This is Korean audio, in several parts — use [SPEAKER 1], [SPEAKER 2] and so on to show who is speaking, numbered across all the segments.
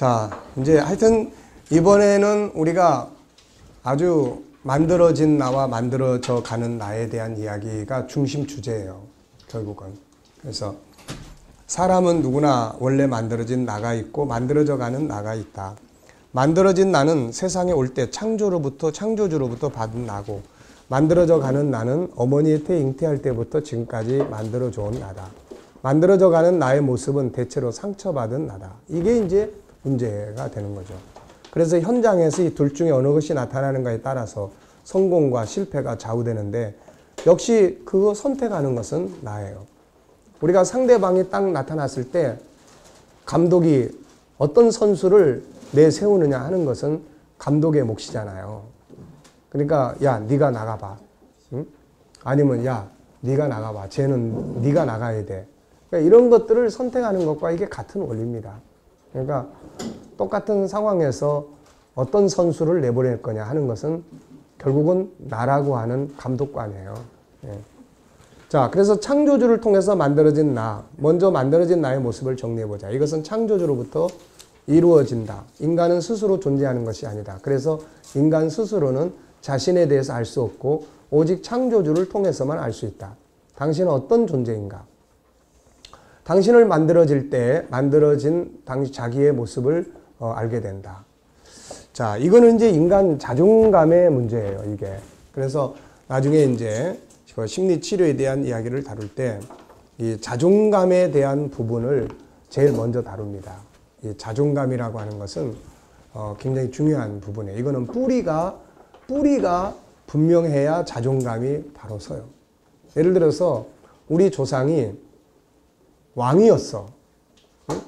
[SPEAKER 1] 자, 이제 하여튼 이번에는 우리가 아주 만들어진 나와 만들어져 가는 나에 대한 이야기가 중심 주제예요. 결국은. 그래서 사람은 누구나 원래 만들어진 나가 있고 만들어져 가는 나가 있다. 만들어진 나는 세상에 올 때 창조주로부터 받은 나고, 만들어져 가는 나는 어머니의 태 잉태할 때부터 지금까지 만들어져 온 나다. 만들어져 가는 나의 모습은 대체로 상처받은 나다. 이게 이제 문제가 되는 거죠. 그래서 현장에서 이 둘 중에 어느 것이 나타나는가에 따라서 성공과 실패가 좌우되는데, 역시 그거 선택하는 것은 나예요. 우리가 상대방이 딱 나타났을 때 감독이 어떤 선수를 내세우느냐 하는 것은 감독의 몫이잖아요. 그러니까 야, 네가 나가봐. 응? 아니면 야, 네가 나가봐. 쟤는 네가 나가야 돼. 그러니까 이런 것들을 선택하는 것과 이게 같은 원리입니다. 그러니까 똑같은 상황에서 어떤 선수를 내보낼 거냐 하는 것은 결국은 나라고 하는 감독관이에요. 예. 자, 그래서 창조주를 통해서 만들어진 나, 먼저 만들어진 나의 모습을 정리해보자. 이것은 창조주로부터 이루어진다. 인간은 스스로 존재하는 것이 아니다. 그래서 인간 스스로는 자신에 대해서 알 수 없고 오직 창조주를 통해서만 알 수 있다. 당신은 어떤 존재인가? 당신을 만들어질 때 만들어진 자기의 모습을 알게 된다. 자, 이거는 이제 인간 자존감의 문제예요, 이게. 그래서 나중에 이제 심리 치료에 대한 이야기를 다룰 때 이 자존감에 대한 부분을 제일 먼저 다룹니다. 이 자존감이라고 하는 것은 굉장히 중요한 부분이에요. 이거는 뿌리가 분명해야 자존감이 바로 서요. 예를 들어서 우리 조상이 왕이었어. 응?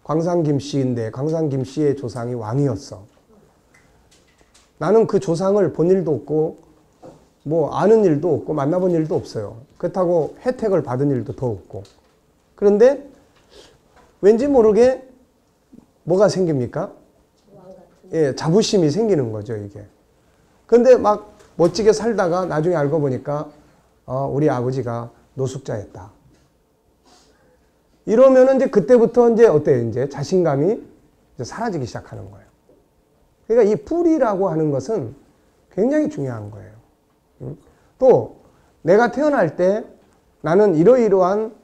[SPEAKER 1] 광산 김씨인데 광산 김씨의 조상이 왕이었어. 나는 그 조상을 본 일도 없고 뭐 아는 일도 없고 만나본 일도 없어요. 그렇다고 혜택을 받은 일도 더 없고. 그런데 왠지 모르게 뭐가 생깁니까? 예, 자부심이 생기는 거죠, 이게. 그런데 막 멋지게 살다가 나중에 알고 보니까 우리 아버지가 노숙자였다. 이러면은 이제 그때부터 이제 어때요? 이제 자신감이 이제 사라지기 시작하는 거예요. 그러니까 이 뿌리라고 하는 것은 굉장히 중요한 거예요. 또 내가 태어날 때 나는 이러이러한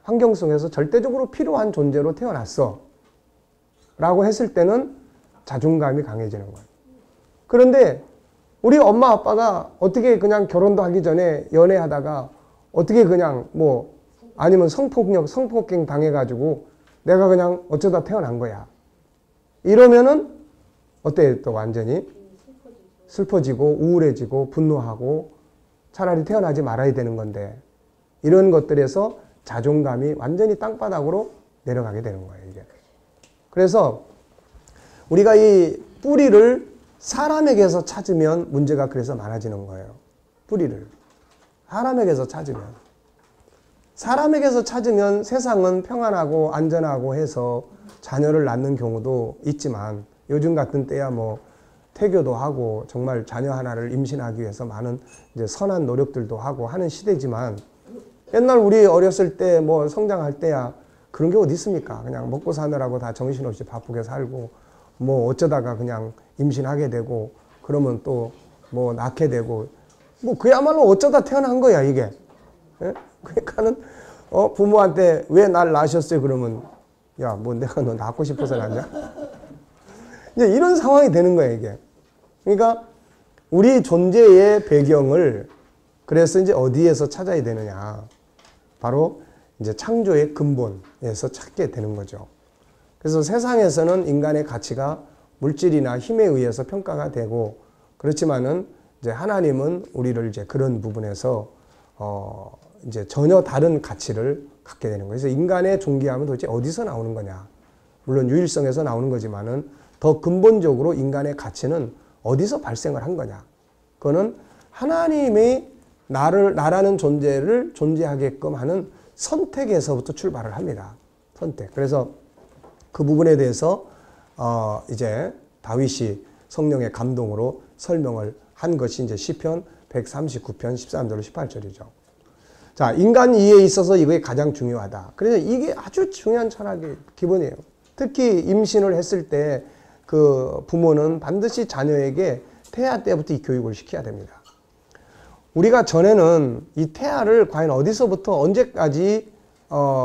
[SPEAKER 1] 환경 속에서 절대적으로 필요한 존재로 태어났어 라고 했을 때는 자존감이 강해지는 거예요. 그런데 우리 엄마 아빠가 어떻게 그냥 결혼도 하기 전에 연애하다가 어떻게 그냥 뭐 아니면 성폭행 당해가지고 내가 그냥 어쩌다 태어난 거야. 이러면은 어때요? 또 완전히 슬퍼지고 우울해지고 분노하고 차라리 태어나지 말아야 되는 건데, 이런 것들에서 자존감이 완전히 땅바닥으로 내려가게 되는 거예요, 이게. 그래서 우리가 이 뿌리를 사람에게서 찾으면 문제가 그래서 많아지는 거예요. 뿌리를. 사람에게서 찾으면 세상은 평안하고 안전하고 해서 자녀를 낳는 경우도 있지만, 요즘 같은 때야 뭐 태교도 하고 정말 자녀 하나를 임신하기 위해서 많은 이제 선한 노력들도 하고 하는 시대지만, 옛날 우리 어렸을 때 뭐 성장할 때야 그런 게 어디 있습니까? 그냥 먹고 사느라고 다 정신없이 바쁘게 살고 뭐 어쩌다가 그냥 임신하게 되고 그러면 또 뭐 낳게 되고 뭐 그야말로 어쩌다 태어난 거야, 이게. 예? 그러니까는 부모한테 왜 날 낳으셨어요? 그러면 야, 뭐 내가 너 낳고 싶어서 낳냐? 이제 이런 상황이 되는 거예요, 이게. 그러니까 우리 존재의 배경을 그래서 이제 어디에서 찾아야 되느냐? 바로 이제 창조의 근본에서 찾게 되는 거죠. 그래서 세상에서는 인간의 가치가 물질이나 힘에 의해서 평가가 되고, 그렇지만은 이제 하나님은 우리를 이제 그런 부분에서 이제 전혀 다른 가치를 갖게 되는 거예요. 그래서 인간의 존귀함은 도대체 어디서 나오는 거냐? 물론 유일성에서 나오는 거지만은 더 근본적으로 인간의 가치는 어디서 발생을 한 거냐? 그거는 하나님의 나라는 존재를 존재하게끔 하는 선택에서부터 출발을 합니다. 선택. 그래서 그 부분에 대해서 이제 다윗이 성령의 감동으로 설명을 한 것이 이제 시편 139편 13절로 18절이죠. 자, 인간 이해에 있어서 이게 가장 중요하다. 그래서 이게 아주 중요한 철학의 기본이에요. 특히 임신을 했을 때 그 부모는 반드시 자녀에게 태아 때부터 이 교육을 시켜야 됩니다. 우리가 전에는 이 태아를 과연 어디서부터 언제까지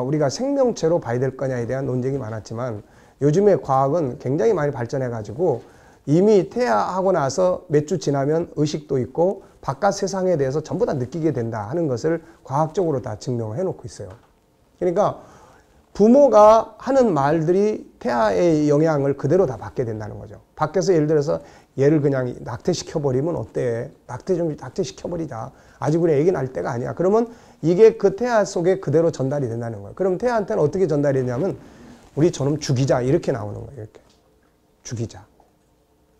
[SPEAKER 1] 우리가 생명체로 봐야 될 거냐에 대한 논쟁이 많았지만 요즘에 과학은 굉장히 많이 발전해 가지고 이미 태아하고 나서 몇 주 지나면 의식도 있고 바깥 세상에 대해서 전부 다 느끼게 된다 하는 것을 과학적으로 다 증명을 해놓고 있어요. 그러니까 부모가 하는 말들이 태아의 영향을 그대로 다 받게 된다는 거죠. 밖에서 예를 들어서 얘를 그냥 낙태시켜버리면 어때? 낙태시켜버리자. 아직 우리 애기 날 때가 아니야. 그러면 이게 그 태아 속에 그대로 전달이 된다는 거예요. 그럼 태아한테는 어떻게 전달이 되냐면 우리 저놈 죽이자 이렇게 나오는 거예요. 이렇게 죽이자.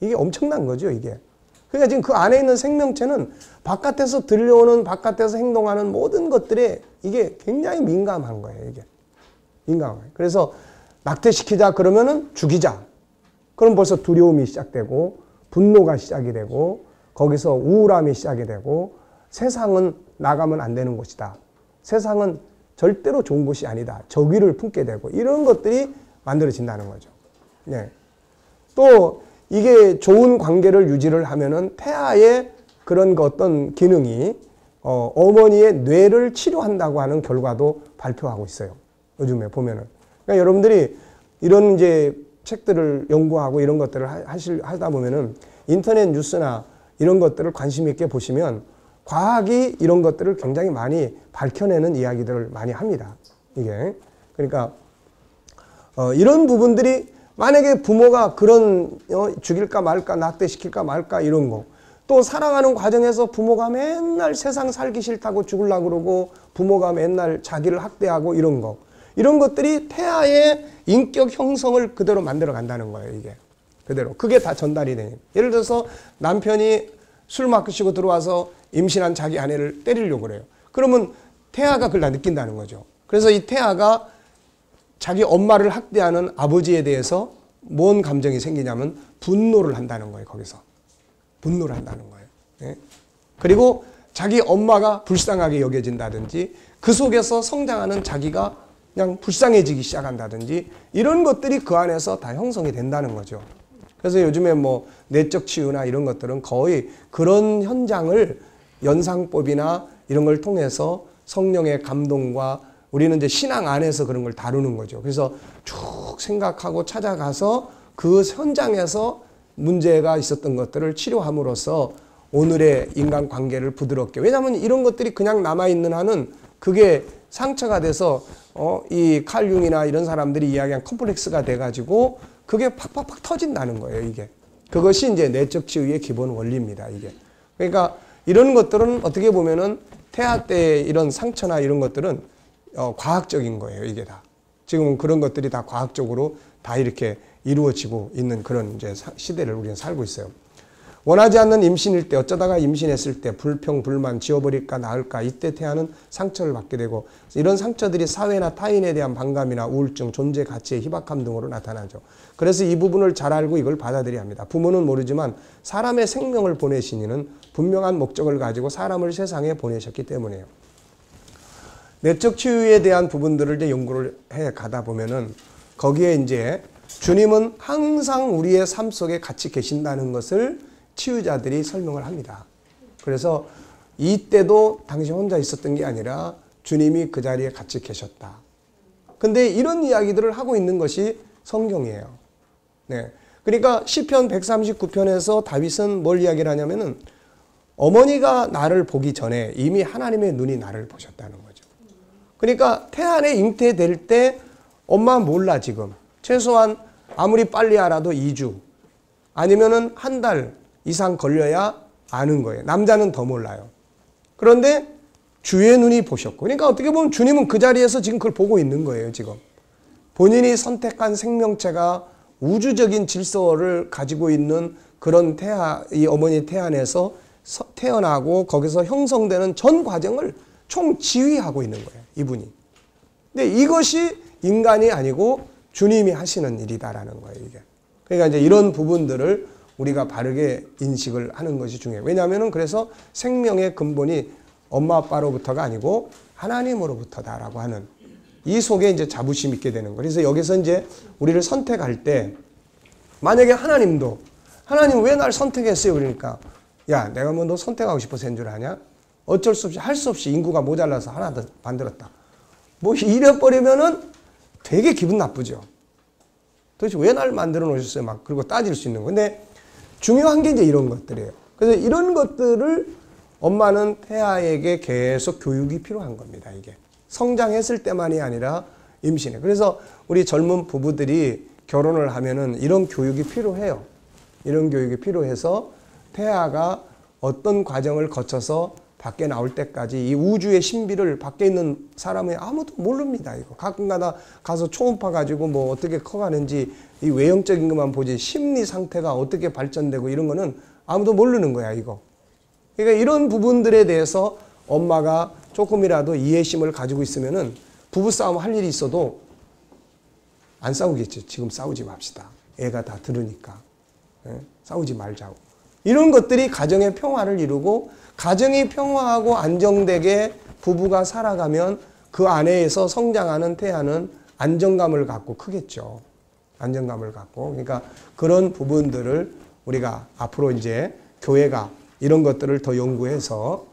[SPEAKER 1] 이게 엄청난 거죠, 이게. 그러니까 지금 그 안에 있는 생명체는 바깥에서 들려오는, 바깥에서 행동하는 모든 것들에 이게 굉장히 민감한 거예요, 이게. 민감한 거예요. 그래서 낙태시키자 그러면은 죽이자. 그럼 벌써 두려움이 시작되고, 분노가 시작이 되고, 거기서 우울함이 시작이 되고, 세상은 나가면 안 되는 곳이다. 세상은 절대로 좋은 곳이 아니다. 적의를 품게 되고, 이런 것들이 만들어진다는 거죠. 네. 또, 이게 좋은 관계를 유지를 하면은 태아의 그런 어떤 기능이 어머니의 뇌를 치료한다고 하는 결과도 발표하고 있어요. 요즘에 보면은. 그러니까 여러분들이 이런 이제 책들을 연구하고 이런 것들을 하다 보면은 인터넷 뉴스나 이런 것들을 관심 있게 보시면 과학이 이런 것들을 굉장히 많이 밝혀내는 이야기들을 많이 합니다. 이게. 그러니까 이런 부분들이 만약에 부모가 그런 죽일까 말까 낙태시킬까 말까 이런 거 또 사랑하는 과정에서 부모가 맨날 세상 살기 싫다고 죽으려고 그러고 부모가 맨날 자기를 학대하고 이런 거 이런 것들이 태아의 인격 형성을 그대로 만들어 간다는 거예요. 이게 그대로 그게 다 전달이 되니까 예를 들어서 남편이 술 마시고 들어와서 임신한 자기 아내를 때리려고 그래요. 그러면 태아가 그걸 다 느낀다는 거죠. 그래서 이 태아가 자기 엄마를 학대하는 아버지에 대해서 뭔 감정이 생기냐면 분노를 한다는 거예요. 거기서. 분노를 한다는 거예요. 예? 그리고 자기 엄마가 불쌍하게 여겨진다든지 그 속에서 성장하는 자기가 그냥 불쌍해지기 시작한다든지 이런 것들이 그 안에서 다 형성이 된다는 거죠. 그래서 요즘에 뭐 내적 치유나 이런 것들은 거의 그런 현장을 연상법이나 이런 걸 통해서 성령의 감동과 우리는 이제 신앙 안에서 그런 걸 다루는 거죠. 그래서 쭉 생각하고 찾아가서 그 현장에서 문제가 있었던 것들을 치료함으로써 오늘의 인간관계를 부드럽게 왜냐하면 이런 것들이 그냥 남아있는 한은 그게 상처가 돼서 이 칼 융이나 이런 사람들이 이야기한 컴플렉스가 돼가지고 그게 팍팍팍 터진다는 거예요. 이게 그것이 이제 내적 치유의 기본 원리입니다. 이게 그러니까 이런 것들은 어떻게 보면은 태아 때 이런 상처나 이런 것들은 과학적인 거예요. 이게 다. 지금은 그런 것들이 다 과학적으로 다 이렇게 이루어지고 있는 그런 이제 시대를 우리는 살고 있어요. 원하지 않는 임신일 때 어쩌다가 임신했을 때 불평, 불만, 지워버릴까 나을까 이때 태아는 상처를 받게 되고 이런 상처들이 사회나 타인에 대한 반감이나 우울증, 존재 가치의 희박함 등으로 나타나죠. 그래서 이 부분을 잘 알고 이걸 받아들여야 합니다. 부모는 모르지만 사람의 생명을 보내신 이는 분명한 목적을 가지고 사람을 세상에 보내셨기 때문이에요. 내적 치유에 대한 부분들을 이제 연구를 해 가다 보면은 거기에 이제 주님은 항상 우리의 삶 속에 같이 계신다는 것을 치유자들이 설명을 합니다. 그래서 이때도 당신 혼자 있었던 게 아니라 주님이 그 자리에 같이 계셨다. 근데 이런 이야기들을 하고 있는 것이 성경이에요. 네. 그러니까 시편 139편에서 다윗은 뭘 이야기를 하냐면은 어머니가 나를 보기 전에 이미 하나님의 눈이 나를 보셨다는 거죠. 그러니까 태안에 잉태될 때 엄마 몰라 지금. 최소한 아무리 빨리 알아도 2주 아니면은 한 달 이상 걸려야 아는 거예요. 남자는 더 몰라요. 그런데 주의 눈이 보셨고 그러니까 어떻게 보면 주님은 그 자리에서 지금 그걸 보고 있는 거예요. 지금 본인이 선택한 생명체가 우주적인 질서를 가지고 있는 그런 이 어머니 태안에서 태어나고 거기서 형성되는 전 과정을 총 지휘하고 있는 거예요. 이분이. 근데 이것이 인간이 아니고 주님이 하시는 일이다라는 거예요. 이게. 그러니까 이제 이런 부분들을 우리가 바르게 인식을 하는 것이 중요해요. 왜냐하면은 그래서 생명의 근본이 엄마 아빠로부터가 아니고 하나님으로부터다라고 하는 이 속에 이제 자부심 있게 되는 거예요. 그래서 여기서 이제 우리를 선택할 때 만약에 하나님도 하나님 왜 날 선택했어요? 그러니까 야 내가 뭐 너 선택하고 싶어서 한 줄 아냐? 어쩔 수 없이 할 수 없이 인구가 모자라서 하나 더 만들었다. 뭐 이래버리면은 되게 기분 나쁘죠. 도대체 왜 날 만들어 놓으셨어요? 막 그리고 따질 수 있는 거. 근데 중요한 게 이제 이런 것들이에요. 그래서 이런 것들을 엄마는 태아에게 계속 교육이 필요한 겁니다. 이게 성장했을 때만이 아니라 임신에. 그래서 우리 젊은 부부들이 결혼을 하면은 이런 교육이 필요해요. 이런 교육이 필요해서 태아가 어떤 과정을 거쳐서 밖에 나올 때까지 이 우주의 신비를 밖에 있는 사람이 아무도 모릅니다. 이거 가끔가다 가서 초음파 가지고 뭐 어떻게 커가는지 이 외형적인 것만 보지 심리 상태가 어떻게 발전되고 이런 거는 아무도 모르는 거야 이거. 그러니까 이런 부분들에 대해서 엄마가 조금이라도 이해심을 가지고 있으면은 부부싸움 할 일이 있어도 안 싸우겠죠. 지금 싸우지 맙시다. 애가 다 들으니까. 싸우지 말자고. 이런 것들이 가정의 평화를 이루고 가정이 평화하고 안정되게 부부가 살아가면 그 안에서 성장하는 태아는 안정감을 갖고 크겠죠. 안정감을 갖고. 그러니까 그런 부분들을 우리가 앞으로 이제 교회가 이런 것들을 더 연구해서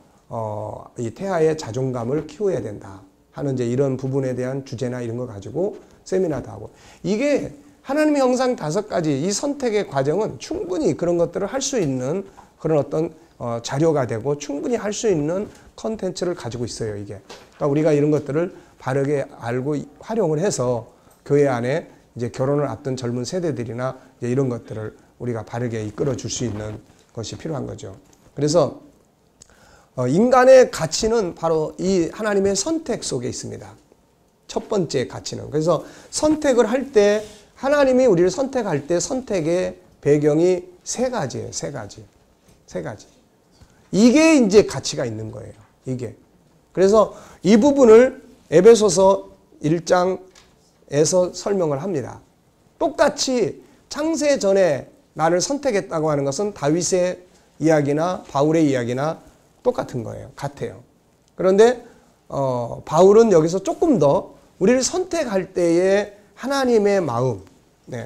[SPEAKER 1] 이 태아의 자존감을 키워야 된다 하는 이제 이런 부분에 대한 주제나 이런 거 가지고 세미나도 하고 이게 하나님의 형상 5가지 이 선택의 과정은 충분히 그런 것들을 할 수 있는 그런 어떤 자료가 되고 충분히 할 수 있는 컨텐츠를 가지고 있어요, 이게. 그러니까 우리가 이런 것들을 바르게 알고 활용을 해서 교회 안에 이제 결혼을 앞둔 젊은 세대들이나 이제 이런 것들을 우리가 바르게 이끌어 줄 수 있는 것이 필요한 거죠. 그래서 인간의 가치는 바로 이 하나님의 선택 속에 있습니다. 첫 번째 가치는. 그래서 선택을 할 때 하나님이 우리를 선택할 때 선택의 배경이 3가지예요. 3가지. 이게 이제 가치가 있는 거예요. 이게. 그래서 이 부분을 에베소서 1장에서 설명을 합니다. 똑같이 창세 전에 나를 선택했다고 하는 것은 다윗의 이야기나 바울의 이야기나 똑같은 거예요. 같아요. 그런데 바울은 여기서 조금 더 우리를 선택할 때의 하나님의 마음,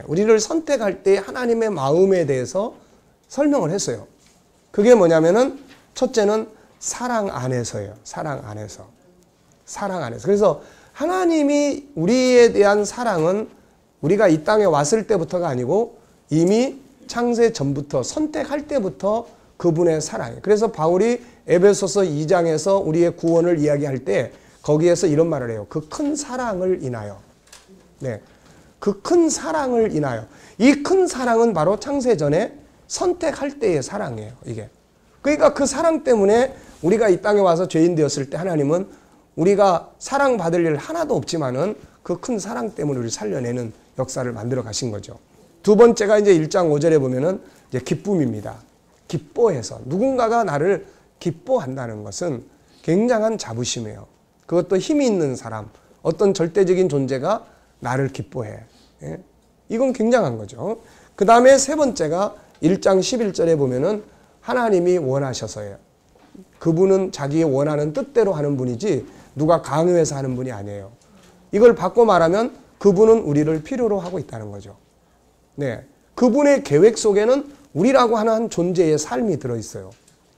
[SPEAKER 1] 우리를 선택할 때의 하나님의 마음에 대해서 설명을 했어요. 그게 뭐냐면은 첫째는 사랑 안에서예요. 사랑 안에서. 그래서 하나님이 우리에 대한 사랑은 우리가 이 땅에 왔을 때부터가 아니고 이미 창세 전부터 선택할 때부터 그분의 사랑이에요. 그래서 바울이 에베소서 2장에서 우리의 구원을 이야기할 때 거기에서 이런 말을 해요. 그 큰 사랑을 인하여. 그 큰 사랑을 인하여. 이 큰 사랑은 바로 창세 전에 선택할 때의 사랑이에요. 이게. 그러니까 그 사랑 때문에 우리가 이 땅에 와서 죄인 되었을 때 하나님은 우리가 사랑받을 일 하나도 없지만은 그 큰 사랑 때문에 우리를 살려내는 역사를 만들어 가신 거죠. 두 번째가 이제 1장 5절에 보면은 이제 기쁨입니다. 기뻐해서. 누군가가 나를 기뻐한다는 것은 굉장한 자부심이에요. 그것도 힘이 있는 사람, 어떤 절대적인 존재가 나를 기뻐해. 이건 굉장한 거죠. 그 다음에 3번째가 1장 11절에 보면은 하나님이 원하셔서예요. 그분은 자기의 원하는 뜻대로 하는 분이지 누가 강요해서 하는 분이 아니에요. 이걸 바꿔 말하면 그분은 우리를 필요로 하고 있다는 거죠. 그분의 계획 속에는 우리라고 하는 한 존재의 삶이 들어있어요.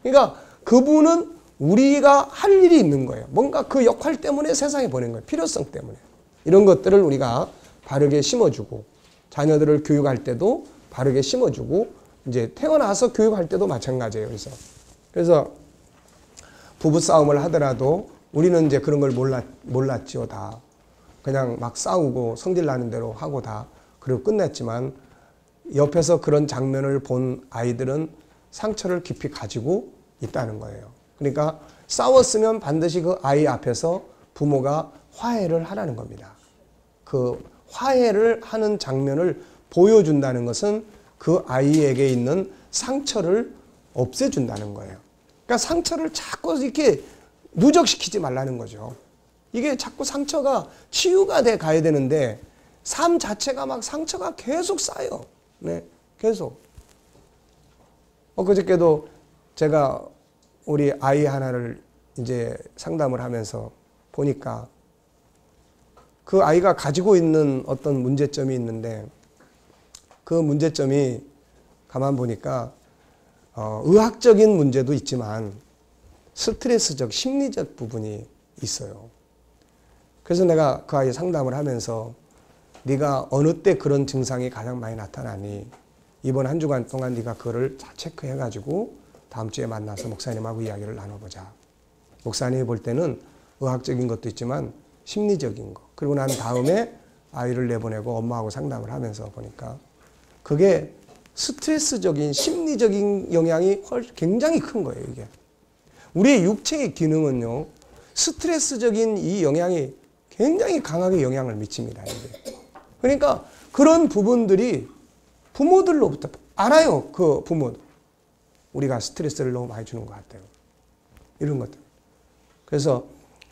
[SPEAKER 1] 그러니까 그분은 우리가 할 일이 있는 거예요. 뭔가 그 역할 때문에 세상에 보낸 거예요. 필요성 때문에. 이런 것들을 우리가 바르게 심어주고 자녀들을 교육할 때도 바르게 심어주고 이제 태어나서 교육할 때도 마찬가지예요. 그래서 부부싸움을 하더라도 우리는 이제 그런 걸 몰랐지요. 다. 그냥 막 싸우고 성질 나는 대로 하고 다 그리고 끝냈지만 옆에서 그런 장면을 본 아이들은 상처를 깊이 가지고 있다는 거예요. 그러니까 싸웠으면 반드시 그 아이 앞에서 부모가 화해를 하라는 겁니다. 그 화해를 하는 장면을 보여준다는 것은 그 아이에게 있는 상처를 없애준다는 거예요. 그러니까 상처를 자꾸 이렇게 누적시키지 말라는 거죠. 이게 자꾸 상처가 치유가 돼 가야 되는데 삶 자체가 막 상처가 계속 쌓여. 계속. 그저께도 제가 우리 아이 하나를 이제 상담을 하면서 보니까 그 아이가 가지고 있는 어떤 문제점이 있는데 그 문제점이 가만 보니까 의학적인 문제도 있지만 스트레스적, 심리적 부분이 있어요. 그래서 내가 그 아이 상담을 하면서 네가 어느 때 그런 증상이 가장 많이 나타나니 이번 한 주간 동안 네가 그거를 다 체크해가지고 다음 주에 만나서 목사님하고 이야기를 나눠보자. 목사님이 볼 때는 의학적인 것도 있지만 심리적인 거. 그리고 난 다음에 아이를 내보내고 엄마하고 상담을 하면서 보니까 그게 스트레스적인 심리적인 영향이 굉장히 큰 거예요. 이게 우리의 육체의 기능은요, 스트레스적인 이 영향이 굉장히 강하게 영향을 미칩니다. 이게. 그러니까 그런 부분들이 부모들로부터 알아요. 그 부모도 우리가 스트레스를 너무 많이 주는 것 같아요. 이런 것들. 그래서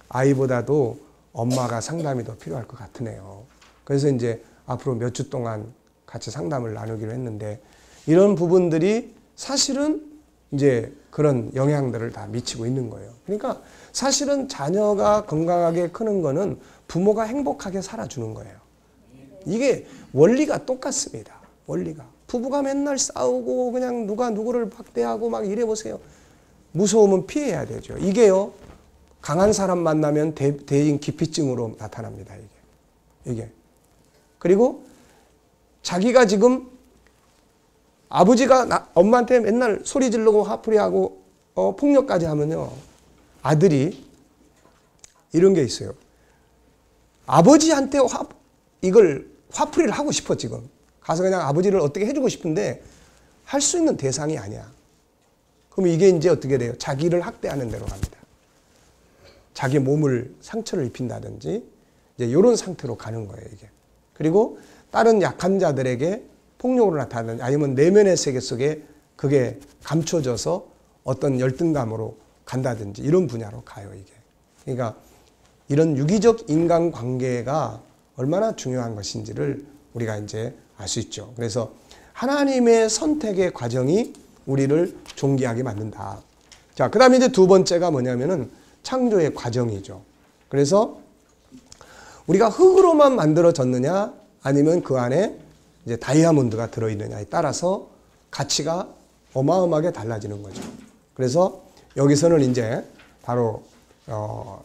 [SPEAKER 1] 아이보다도 엄마가 상담이 더 필요할 것 같으네요. 그래서 이제 앞으로 몇 주 동안 같이 상담을 나누기로 했는데 이런 부분들이 사실은 이제 그런 영향들을 다 미치고 있는 거예요. 그러니까 사실은 자녀가 건강하게 크는 거는 부모가 행복하게 살아주는 거예요. 이게 원리가 똑같습니다. 원리가. 부부가 맨날 싸우고 그냥 누가 누구를 박대하고 막 이래 보세요. 무서우면 피해야 되죠. 이게요. 강한 사람 만나면 대인 기피증으로 나타납니다. 이게. 그리고 자기가 지금 아버지가 엄마한테 맨날 소리 지르고 화풀이하고 폭력까지 하면요. 아들이 이런 게 있어요. 아버지한테 이걸 화풀이를 하고 싶어 지금. 가서 그냥 아버지를 어떻게 해주고 싶은데 할 수 있는 대상이 아니야. 그럼 이게 이제 어떻게 돼요? 자기를 학대하는 데로 갑니다. 자기 몸을 상처를 입힌다든지 이제 이런 상태로 가는 거예요. 이게. 그리고 다른 약한 자들에게 폭력으로 나타나는 아니면 내면의 세계 속에 그게 감춰져서 어떤 열등감으로 간다든지 이런 분야로 가요. 이게. 그러니까 이런 유기적 인간관계가 얼마나 중요한 것인지를 우리가 이제 알 수 있죠. 그래서 하나님의 선택의 과정이 우리를 존귀하게 만든다. 자, 그 다음에 이제 두 번째가 뭐냐면은 창조의 과정이죠. 그래서 우리가 흙으로만 만들어졌느냐 아니면 그 안에 이제 다이아몬드가 들어있느냐에 따라서 가치가 어마어마하게 달라지는 거죠. 그래서 여기서는 이제 바로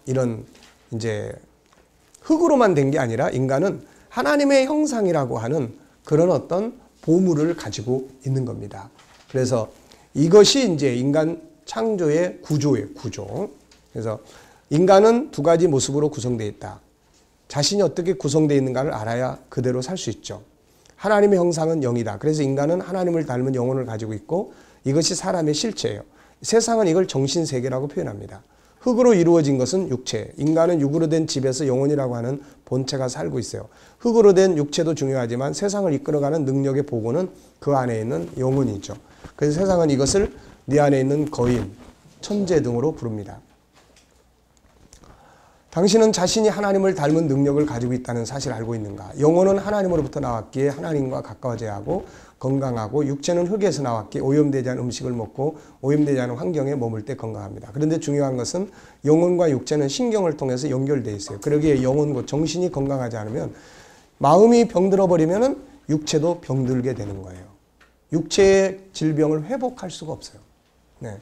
[SPEAKER 1] 이런 이제 흙으로만 된 게 아니라 인간은 하나님의 형상이라고 하는 그런 어떤 보물을 가지고 있는 겁니다. 그래서 이것이 이제 인간 창조의 구조예요. 구조. 그래서 인간은 두 가지 모습으로 구성되어 있다. 자신이 어떻게 구성되어 있는가를 알아야 그대로 살 수 있죠. 하나님의 형상은 영이다. 그래서 인간은 하나님을 닮은 영혼을 가지고 있고 이것이 사람의 실체예요. 세상은 이걸 정신세계라고 표현합니다. 흙으로 이루어진 것은 육체. 인간은 육으로 된 집에서 영혼이라고 하는 본체가 살고 있어요. 흙으로 된 육체도 중요하지만 세상을 이끌어가는 능력의 보고는 그 안에 있는 영혼이죠. 그래서 세상은 이것을 네 안에 있는 거인, 천재 등으로 부릅니다. 당신은 자신이 하나님을 닮은 능력을 가지고 있다는 사실을 알고 있는가? 영혼은 하나님으로부터 나왔기에 하나님과 가까워져야 하고 건강하고 육체는 흙에서 나왔기에 오염되지 않은 음식을 먹고 오염되지 않은 환경에 머물 때 건강합니다. 그런데 중요한 것은 영혼과 육체는 신경을 통해서 연결되어 있어요. 그러기에 영혼과 정신이 건강하지 않으면 마음이 병들어 버리면 육체도 병들게 되는 거예요. 육체의 질병을 회복할 수가 없어요. 네.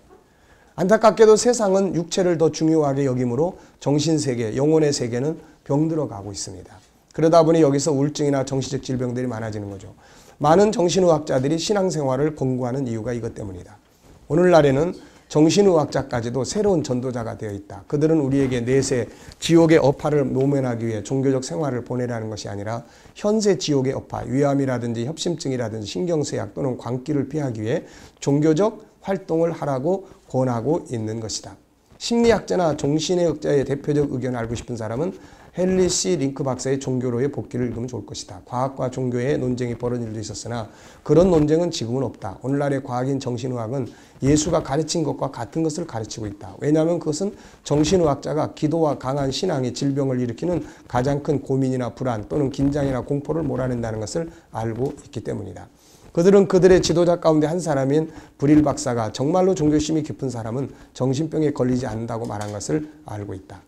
[SPEAKER 1] 안타깝게도 세상은 육체를 더 중요하게 여기므로 정신세계, 영혼의 세계는 병들어 가고 있습니다. 그러다 보니 여기서 우울증이나 정신적 질병들이 많아지는 거죠. 많은 정신의학자들이 신앙생활을 권고하는 이유가 이것 때문이다. 오늘날에는 정신의학자까지도 새로운 전도자가 되어 있다. 그들은 우리에게 내세 지옥의 업화를 모면하기 위해 종교적 생활을 보내라는 것이 아니라 현세 지옥의 업화, 위암이라든지 협심증이라든지 신경쇠약 또는 광기를 피하기 위해 종교적 활동을 하라고 권하고 있는 것이다. 심리학자나 정신의학자의 대표적 의견을 알고 싶은 사람은 헨리 C. 링크 박사의 종교로의 복귀를 읽으면 좋을 것이다. 과학과 종교의 논쟁이 벌어진 일도 있었으나 그런 논쟁은 지금은 없다. 오늘날의 과학인 정신의학은 예수가 가르친 것과 같은 것을 가르치고 있다. 왜냐하면 그것은 정신의학자가 기도와 강한 신앙이 질병을 일으키는 가장 큰 고민이나 불안 또는 긴장이나 공포를 몰아낸다는 것을 알고 있기 때문이다. 그들은 그들의 지도자 가운데 한 사람인 브릴 박사가 정말로 종교심이 깊은 사람은 정신병에 걸리지 않는다고 말한 것을 알고 있다.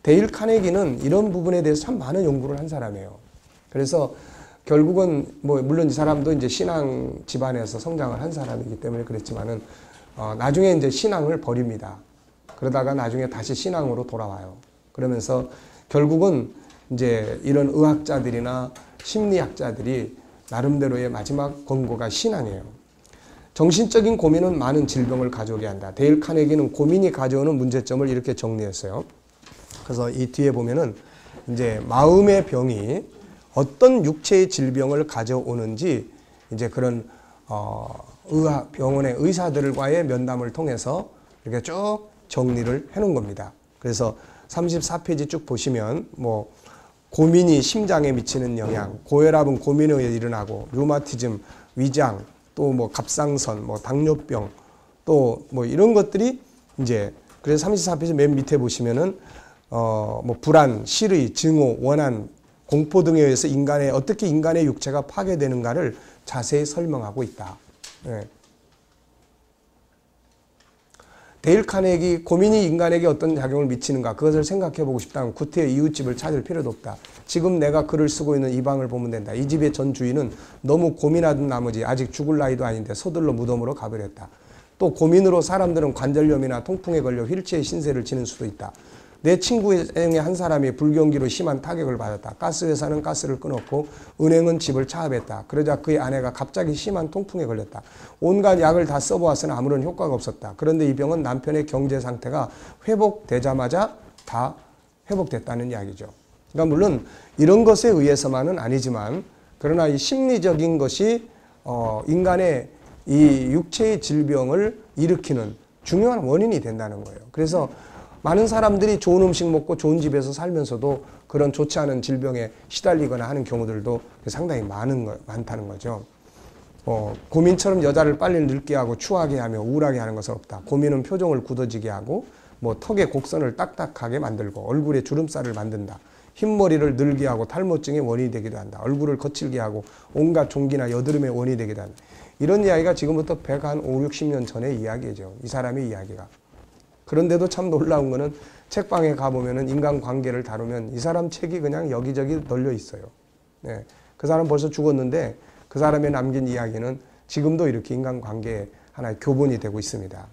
[SPEAKER 1] 데일 카네기는 이런 부분에 대해서 참 많은 연구를 한 사람이에요. 그래서 결국은 뭐 물론 이 사람도 이제 신앙 집안에서 성장을 한 사람이기 때문에 그랬지만은 나중에 이제 신앙을 버립니다. 그러다가 나중에 다시 신앙으로 돌아와요. 그러면서 결국은 이제 이런 의학자들이나 심리학자들이 나름대로의 마지막 권고가 신앙이에요. 정신적인 고민은 많은 질병을 가져오게 한다. 데일 카네기는 고민이 가져오는 문제점을 이렇게 정리했어요. 그래서 이 뒤에 보면은 이제 마음의 병이 어떤 육체의 질병을 가져오는지 이제 그런 병원의 의사들과의 면담을 통해서 이렇게 쭉 정리를 해놓은 겁니다. 그래서 34페이지 쭉 보시면 뭐 고민이 심장에 미치는 영향, 고혈압은 고민에 의해 일어나고 류마티즘, 위장, 또 뭐 갑상선, 뭐 당뇨병, 또 뭐 이런 것들이 이제 그래서 34페이지 맨 밑에 보시면은 뭐 불안, 실의, 증오, 원한, 공포 등에 의해서 어떻게 인간의 육체가 파괴되는가를 자세히 설명하고 있다. 네. 데일 카네기 고민이 인간에게 어떤 작용을 미치는가 그것을 생각해 보고 싶다면 구태의 이웃집을 찾을 필요도 없다. 지금 내가 글을 쓰고 있는 이 방을 보면 된다. 이 집의 전 주인은 너무 고민하던 나머지 아직 죽을 나이도 아닌데 서둘러 무덤으로 가버렸다. 또 고민으로 사람들은 관절염이나 통풍에 걸려 휠체어의 신세를 지는 수도 있다. 내 친구 중에 한 사람이 불경기로 심한 타격을 받았다. 가스회사는 가스를 끊었고 은행은 집을 차압했다. 그러자 그의 아내가 갑자기 심한 통풍에 걸렸다. 온갖 약을 다 써보았으나 아무런 효과가 없었다. 그런데 이 병은 남편의 경제 상태가 회복되자마자 다 회복됐다는 이야기죠. 그러니까 물론 이런 것에 의해서만은 아니지만 그러나 이 심리적인 것이 인간의 이 육체의 질병을 일으키는 중요한 원인이 된다는 거예요. 그래서 많은 사람들이 좋은 음식 먹고 좋은 집에서 살면서도 그런 좋지 않은 질병에 시달리거나 하는 경우들도 상당히 많다는 거죠. 고민처럼 여자를 빨리 늙게 하고 추하게 하며 우울하게 하는 것은 없다. 고민은 표정을 굳어지게 하고 뭐 턱의 곡선을 딱딱하게 만들고 얼굴에 주름살을 만든다. 흰머리를 늘게 하고 탈모증의 원인이 되기도 한다. 얼굴을 거칠게 하고 온갖 종기나 여드름의 원인이 되기도 한다. 이런 이야기가 지금부터 150, 60년 전의 이야기죠. 이 사람의 이야기가. 그런데도 참 놀라운 거는 책방에 가보면은 인간관계를 다루면 이 사람 책이 그냥 여기저기 널려 있어요. 네. 그 사람 벌써 죽었는데 그 사람의 남긴 이야기는 지금도 이렇게 인간관계의 하나의 교본이 되고 있습니다.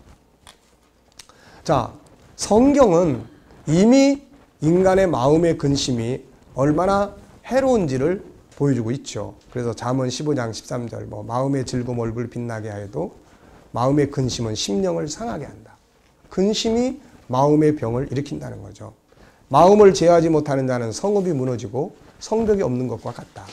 [SPEAKER 1] 자, 성경은 이미 인간의 마음의 근심이 얼마나 해로운지를 보여주고 있죠. 그래서 잠언 15장 13절 뭐 마음의 즐거움 얼굴 빛나게 하여도 마음의 근심은 심령을 상하게 한다. 근심이 마음의 병을 일으킨다는 거죠. 마음을 제어하지 못하는 자는 성읍이 무너지고 성벽이 없는 것과 같다.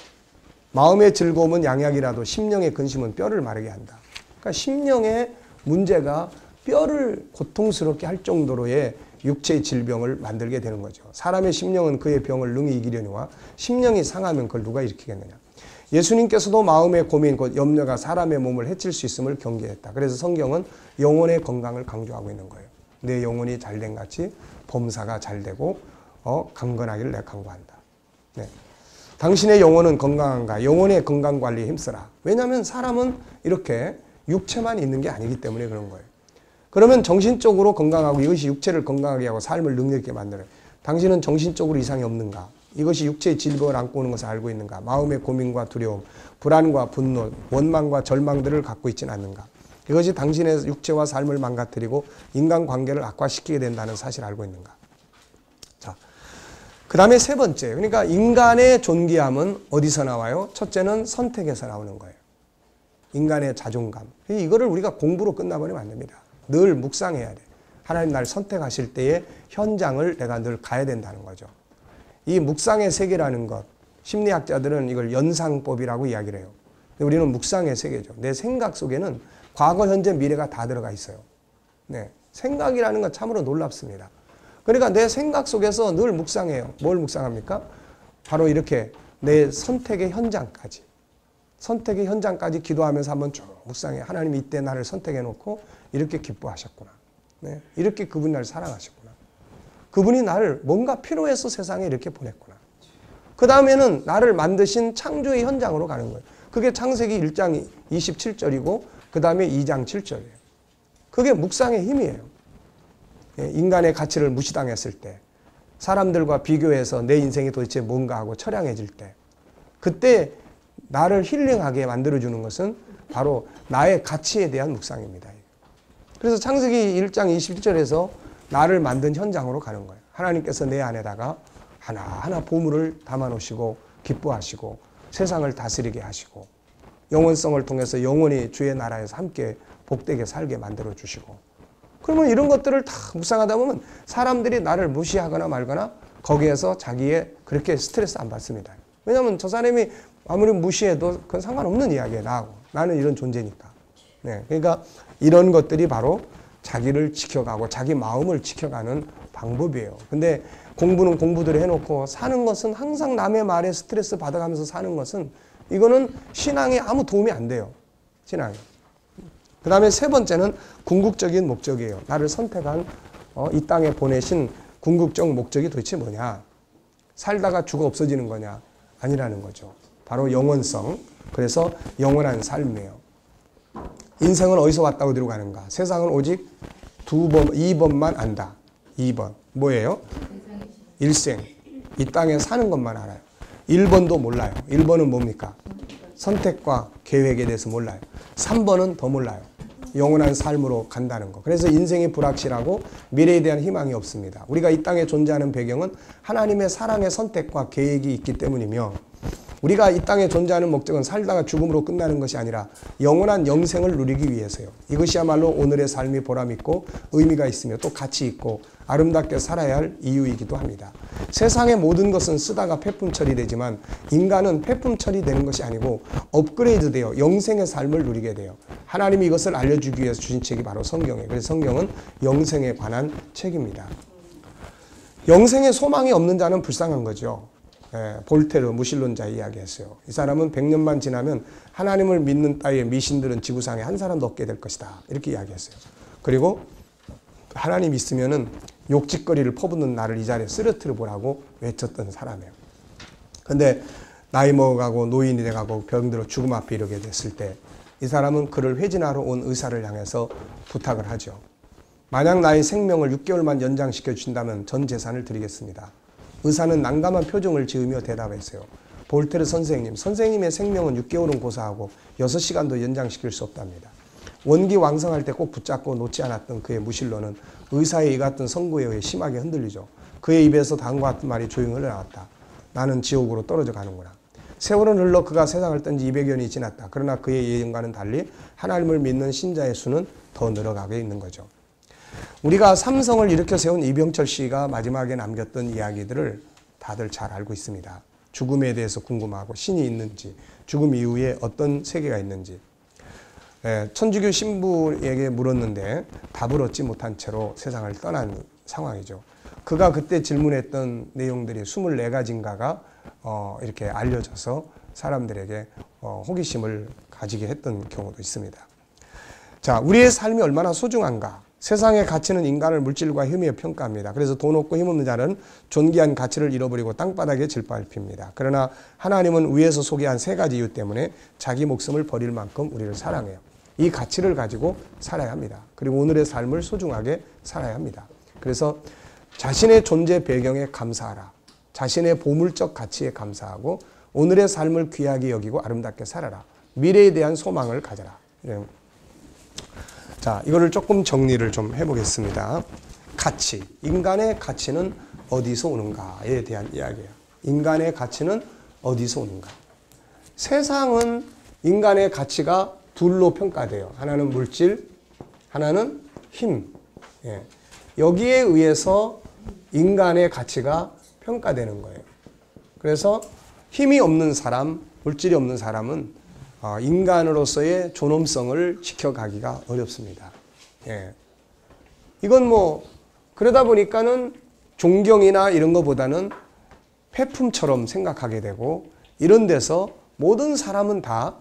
[SPEAKER 1] 마음의 즐거움은 양약이라도 심령의 근심은 뼈를 마르게 한다. 그러니까 심령의 문제가 뼈를 고통스럽게 할 정도로의 육체의 질병을 만들게 되는 거죠. 사람의 심령은 그의 병을 능히 이기려니와 심령이 상하면 그걸 누가 일으키겠느냐. 예수님께서도 마음의 고민, 곧 염려가 사람의 몸을 해칠 수 있음을 경계했다. 그래서 성경은 영혼의 건강을 강조하고 있는 거예요. 내 영혼이 잘된 같이 범사가 잘되고 강건하기를 내가 강구한다. 네. 당신의 영혼은 건강한가? 영혼의 건강관리에 힘쓰라. 왜냐하면 사람은 이렇게 육체만 있는 게 아니기 때문에 그런 거예요. 그러면 정신적으로 건강하고 이것이 육체를 건강하게 하고 삶을 능력있게 만들어요. 당신은 정신적으로 이상이 없는가? 이것이 육체의 질병을 안고 오는 것을 알고 있는가? 마음의 고민과 두려움, 불안과 분노, 원망과 절망들을 갖고 있지는 않는가? 이것이 당신의 육체와 삶을 망가뜨리고 인간관계를 악화시키게 된다는 사실을 알고 있는가? 자, 그 다음에 세 번째, 그러니까 인간의 존귀함은 어디서 나와요? 첫째는 선택에서 나오는 거예요. 인간의 자존감. 이거를 우리가 공부로 끝나버리면 안 됩니다. 늘 묵상해야 돼. 하나님 날 선택하실 때의 현장을 내가 늘 가야 된다는 거죠. 이 묵상의 세계라는 것, 심리학자들은 이걸 연상법이라고 이야기를 해요. 우리는 묵상의 세계죠. 내 생각 속에는 과거, 현재, 미래가 다 들어가 있어요. 네, 생각이라는 건 참으로 놀랍습니다. 그러니까 내 생각 속에서 늘 묵상해요. 뭘 묵상합니까? 바로 이렇게 내 선택의 현장까지. 선택의 현장까지 기도하면서 한번 쭉 묵상해. 하나님이 이때 나를 선택해 놓고 이렇게 기뻐하셨구나. 네, 이렇게 그분이 나를 사랑하셨구나. 그분이 나를 뭔가 필요해서 세상에 이렇게 보냈구나. 그 다음에는 나를 만드신 창조의 현장으로 가는 거예요. 그게 창세기 1장 27절이고 그 다음에 2장 7절이에요. 그게 묵상의 힘이에요. 인간의 가치를 무시당했을 때 사람들과 비교해서 내 인생이 도대체 뭔가 하고 처량해질 때, 그때 나를 힐링하게 만들어주는 것은 바로 나의 가치에 대한 묵상입니다. 그래서 창세기 1장 21절에서 나를 만든 현장으로 가는 거예요. 하나님께서 내 안에다가 하나하나 보물을 담아놓으시고 기뻐하시고 세상을 다스리게 하시고 영원성을 통해서 영원히 주의 나라에서 함께 복되게 살게 만들어 주시고, 그러면 이런 것들을 다 묵상하다 보면 사람들이 나를 무시하거나 말거나 거기에서 자기의 그렇게 스트레스 안 받습니다. 왜냐하면 저 사람이 아무리 무시해도 그건 상관없는 이야기예요. 나하고. 나는 이런 존재니까. 네, 그러니까 이런 것들이 바로 자기를 지켜가고 자기 마음을 지켜가는 방법이에요. 근데 공부는 공부대로 해놓고 사는 것은 항상 남의 말에 스트레스 받아가면서 사는 것은 이거는 신앙에 아무 도움이 안 돼요. 신앙에. 그 다음에 세 번째는 궁극적인 목적이에요. 나를 선택한 이 땅에 보내신 궁극적 목적이 도대체 뭐냐. 살다가 죽어 없어지는 거냐. 아니라는 거죠. 바로 영원성. 그래서 영원한 삶이에요. 인생은 어디서 왔다고 어디로 가는가. 세상은 오직 2번만 안다. 2번. 뭐예요? 일생. 이 땅에 사는 것만 알아요. 1번도 몰라요. 1번은 뭡니까? 선택과 계획에 대해서 몰라요. 3번은 더 몰라요. 영원한 삶으로 간다는 거. 그래서 인생이 불확실하고 미래에 대한 희망이 없습니다. 우리가 이 땅에 존재하는 배경은 하나님의 사랑의 선택과 계획이 있기 때문이며, 우리가 이 땅에 존재하는 목적은 살다가 죽음으로 끝나는 것이 아니라 영원한 영생을 누리기 위해서요. 이것이야말로 오늘의 삶이 보람있고 의미가 있으며 또 가치 있고 아름답게 살아야 할 이유이기도 합니다. 세상의 모든 것은 쓰다가 폐품 처리되지만 인간은 폐품 처리되는 것이 아니고 업그레이드 되어 영생의 삶을 누리게 돼요. 하나님이 이것을 알려주기 위해서 주신 책이 바로 성경이에요. 그래서 성경은 영생에 관한 책입니다. 영생의 소망이 없는 자는 불쌍한 거죠. 볼테르 무신론자 이야기했어요. 이 사람은 100년만 지나면 하나님을 믿는 따위의 미신들은 지구상에 한 사람도 없게 될 것이다. 이렇게 이야기했어요. 그리고 하나님 있으면은 욕짓거리를 퍼붓는 나를 이 자리에 쓰러뜨려 보라고 외쳤던 사람이에요. 근데 나이 먹어가고 노인이 돼가고 병들어 죽음 앞에 이르게 됐을 때 이 사람은 그를 회진하러 온 의사를 향해서 부탁을 하죠. 만약 나의 생명을 6개월만 연장시켜 주신다면 전 재산을 드리겠습니다. 의사는 난감한 표정을 지으며 대답했어요. 볼테르 선생님, 선생님의 생명은 6개월은 고사하고 6시간도 연장시킬 수 없답니다. 원기 왕성할 때 꼭 붙잡고 놓지 않았던 그의 무신론은 의사의 이 같은 선고에 의해 심하게 흔들리죠. 그의 입에서 다음과 같은 말이 조용히 흘러나왔다. 나는 지옥으로 떨어져 가는구나. 세월은 흘러 그가 세상을 뜬 지 200여년이 지났다. 그러나 그의 예전과는 달리 하나님을 믿는 신자의 수는 더 늘어가고 있는 거죠. 우리가 삼성을 일으켜 세운 이병철 씨가 마지막에 남겼던 이야기들을 다들 잘 알고 있습니다. 죽음에 대해서 궁금하고 신이 있는지, 죽음 이후에 어떤 세계가 있는지. 천주교 신부에게 물었는데 답을 얻지 못한 채로 세상을 떠난 상황이죠. 그가 그때 질문했던 내용들이 24가지인가가 이렇게 알려져서 사람들에게 호기심을 가지게 했던 경우도 있습니다. 자, 우리의 삶이 얼마나 소중한가. 세상의 가치는 인간을 물질과 힘에 평가합니다. 그래서 돈 없고 힘없는 자는 존귀한 가치를 잃어버리고 땅바닥에 질밟힙니다. 그러나 하나님은 위에서 소개한 3가지 이유 때문에 자기 목숨을 버릴 만큼 우리를 사랑해요. 이 가치를 가지고 살아야 합니다. 그리고 오늘의 삶을 소중하게 살아야 합니다. 그래서 자신의 존재 배경에 감사하라. 자신의 보물적 가치에 감사하고 오늘의 삶을 귀하게 여기고 아름답게 살아라. 미래에 대한 소망을 가져라. 자, 이거를 조금 정리를 좀 해보겠습니다. 가치. 인간의 가치는 어디서 오는가에 대한 이야기예요. 인간의 가치는 어디서 오는가. 세상은 인간의 가치가 둘로 평가돼요. 하나는 물질, 하나는 힘. 여기에 의해서 인간의 가치가 평가되는 거예요. 그래서 힘이 없는 사람, 물질이 없는 사람은 인간으로서의 존엄성을 지켜가기가 어렵습니다. 이건 뭐 그러다 보니까는 존경이나 이런 것보다는 폐품처럼 생각하게 되고, 이런 데서 모든 사람은 다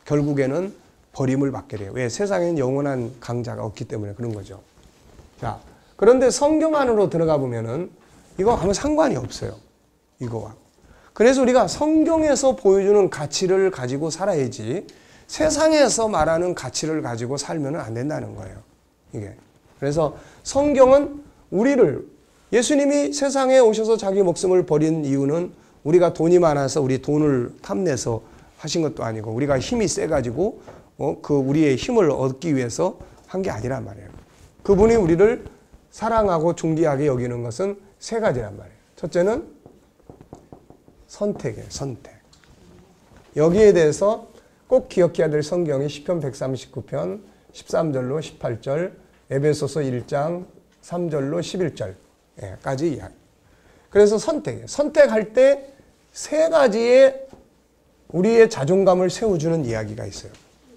[SPEAKER 1] 결국에는 버림을 받게 돼요. 왜? 세상에는 영원한 강자가 없기 때문에 그런 거죠. 자, 그런데 성경 안으로 들어가 보면은 이거 아무 상관이 없어요. 이거와. 그래서 우리가 성경에서 보여주는 가치를 가지고 살아야지 세상에서 말하는 가치를 가지고 살면 안 된다는 거예요. 이게. 그래서 성경은 우리를 예수님이 세상에 오셔서 자기 목숨을 버린 이유는 우리가 돈이 많아서 우리 돈을 탐내서 하신 것도 아니고 우리가 힘이 세가지고 그 우리의 힘을 얻기 위해서 한 게 아니란 말이에요. 그분이 우리를 사랑하고 존귀하게 여기는 것은 세 가지란 말이에요. 첫째는 선택이에요. 선택. 여기에 대해서 꼭 기억해야 될 성경이 시편 139편 13절로 18절, 에베소서 1장 3절로 11절까지 이야기. 그래서 선택이에요. 선택할 때 세 가지의 우리의 자존감을 세워주는 이야기가 있어요.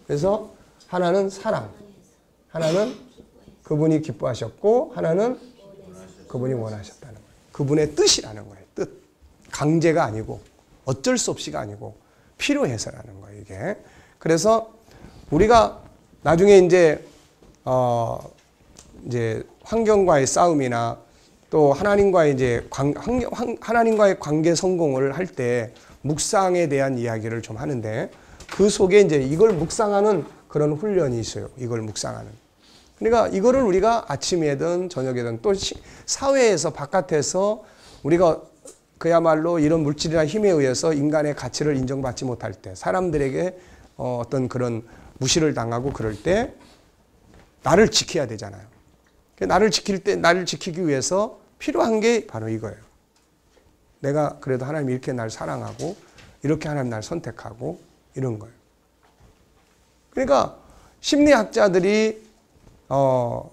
[SPEAKER 1] 그래서 하나는 사랑, 하나는 그분이 기뻐하셨고, 하나는 그분이 원하셨다는 거예요. 그분의 뜻이라는 거예요. 뜻. 강제가 아니고 어쩔 수 없이가 아니고 필요해서라는 거예요. 이게. 그래서 우리가 나중에 이제 환경과의 싸움이나 또 하나님과의 하나님과의 관계 성공을 할 때 묵상에 대한 이야기를 좀 하는데 그 속에 이제 이걸 묵상하는 그런 훈련이 있어요. 이걸 묵상하는. 그러니까 이거를 우리가 아침에든 저녁에든 또 사회에서 바깥에서 우리가 그야말로 이런 물질이나 힘에 의해서 인간의 가치를 인정받지 못할 때 사람들에게 어떤 그런 무시를 당하고 그럴 때 나를 지켜야 되잖아요. 나를 지키기 위해서 필요한 게 바로 이거예요. 내가 그래도 하나님이 이렇게 날 사랑하고 이렇게 하나님 날 선택하고 이런 거예요. 그러니까 심리학자들이